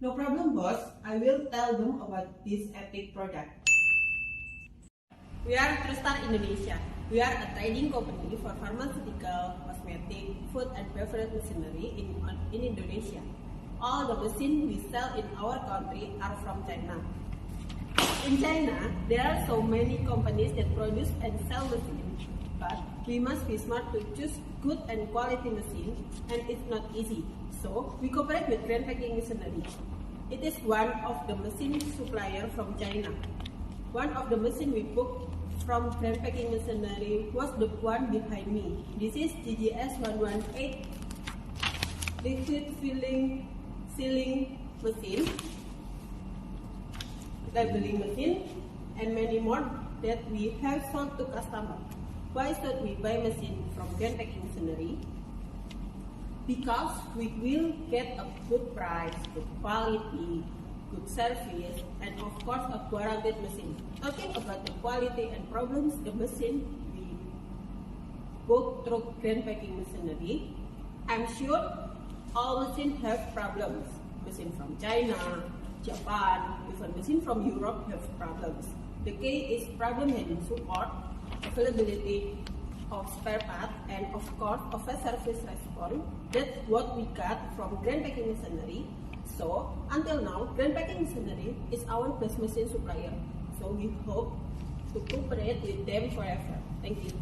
No problem, boss. I will tell them about this epic product. We are TruStar Indonesia. We are a trading company for pharmaceutical, cosmetic, food and beverage machinery in Indonesia. All the machines we sell in our country are from China. In China, there are so many companies that produce and sell machines, but we must be smart to choose good and quality machines, and it's not easy. So, we cooperate with Grand Packing Machinery. It is one of the machine supplier from China. One of the machines we booked from Grand Packing Machinery was the one behind me. This is GGS118 Liquid Filling machine, labeling machine, and many more that we have sold to customers. Why should we buy machine from Grand Packing Machinery? Because we will get a good price, good quality, good service, and of course a guaranteed machine. Talking about the quality and problems the machine we booked through Grand Packing Machinery, I'm sure all machines have problems. Machine from China, Japan, even machine from Europe have problems. The key is problem handling support, availability of spare parts, and of course of a service response. That's what we got from Grand Packing Machinery. So until now, Grand Packing Machinery is our best machine supplier. So we hope to cooperate with them forever. Thank you.